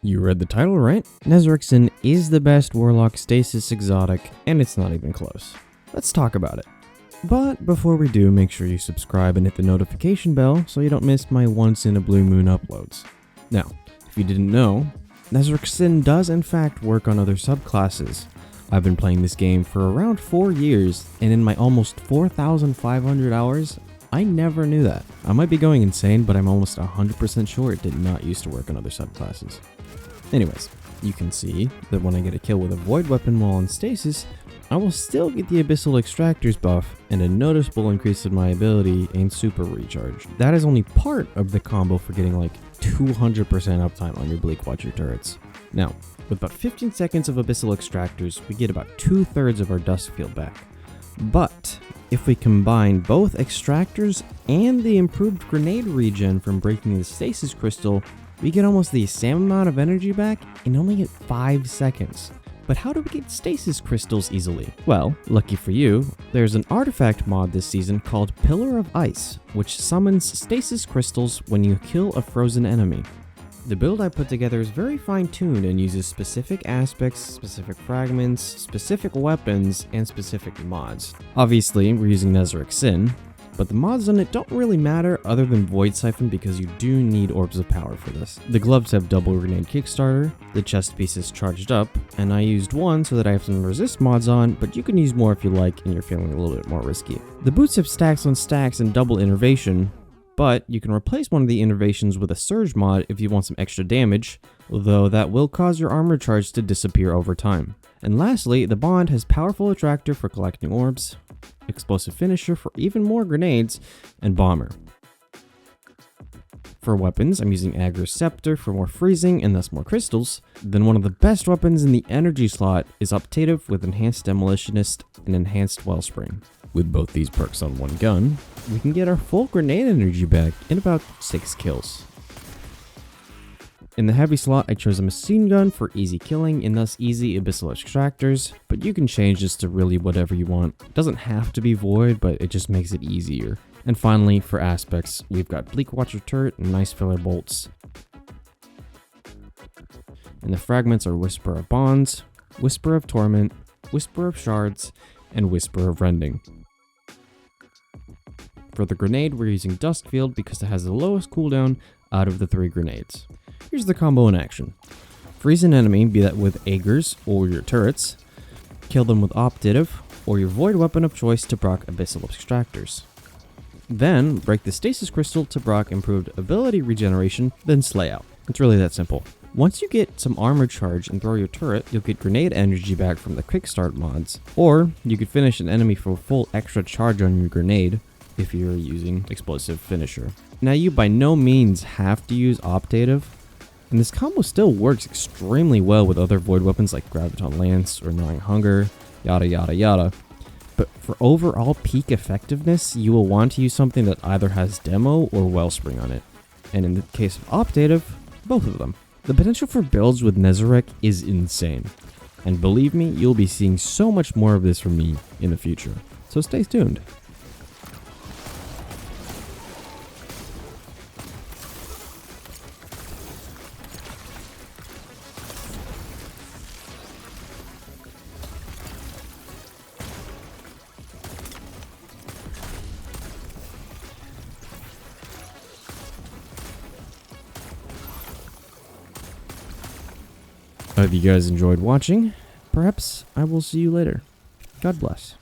You read the title, right? Nezarexin is the best warlock stasis exotic, and it's not even close. Let's talk about it. But before we do, make sure you subscribe and hit the notification bell so you don't miss my once-in-a-blue-moon uploads. Now, if you didn't know, Nezarexin does in fact work on other subclasses. I've been playing this game for around 4 years, and in my almost 4,500 hours, I never knew that. I might be going insane, but I'm almost 100% sure it did not used to work on other subclasses. Anyways, you can see that when I get a kill with a void weapon while in stasis, I will still get the Abyssal Extractors buff and a noticeable increase in my ability and super recharge. That is only part of the combo for getting like 200% uptime on your Bleak Watcher turrets. Now, with about 15 seconds of Abyssal Extractors, we get about 2/3 of our dust field back. But if we combine both extractors and the improved grenade regen from breaking the stasis crystal, we get almost the same amount of energy back in only 5 seconds. But how do we get stasis crystals easily? Well, lucky for you, there's an artifact mod this season called Pillar of Ice, which summons stasis crystals when you kill a frozen enemy. The build I put together is very fine-tuned and uses specific aspects, specific fragments, specific weapons, and specific mods. Obviously, we're using Nezarexin, but the mods on it don't really matter other than Void Siphon because you do need Orbs of Power for this. The gloves have double grenade kickstarter, the chest piece is charged up, and I used one so that I have some resist mods on, but you can use more if you like and you're feeling a little bit more risky. The boots have stacks on stacks and double innervation, but you can replace one of the innervations with a surge mod if you want some extra damage, though that will cause your armor charge to disappear over time. And lastly, the bond has powerful attractor for collecting orbs, explosive finisher for even more grenades, and bomber. For weapons, I'm using Aggro Scepter for more freezing and thus more crystals. Then one of the best weapons in the energy slot is Optative with Enhanced Demolitionist and Enhanced Wellspring. With both these perks on one gun, we can get our full grenade energy back in about 6 kills. In the heavy slot, I chose a machine gun for easy killing and thus easy Abyssal Extractors, but you can change this to really whatever you want. It doesn't have to be void, but it just makes it easier. And finally, for aspects, we've got Bleak Watcher turret and nice filler bolts. And the fragments are Whisper of Bonds, Whisper of Torment, Whisper of Shards, and Whisper of Rending. For the grenade, we're using Dust Field because it has the lowest cooldown out of the 3 grenades. Here's the combo in action. Freeze an enemy, be that with Aegers or your turrets. Kill them with Optative or your void weapon of choice to proc Abyssal Extractors. Then break the Stasis Crystal to proc improved ability regeneration, then slay out. It's really that simple. Once you get some armor charge and throw your turret, you'll get grenade energy back from the quick start mods. Or you could finish an enemy for full extra charge on your grenade if you're using explosive finisher. Now you by no means have to use Optative, and this combo still works extremely well with other void weapons like Graviton Lance or Gnawing Hunger, yada yada yada. But for overall peak effectiveness, you will want to use something that either has Demo or Wellspring on it. And in the case of Optative, both of them. The potential for builds with Nezarec is insane. And believe me, you'll be seeing so much more of this from me in the future. So stay tuned. If you guys enjoyed watching, perhaps I will see you later. God bless.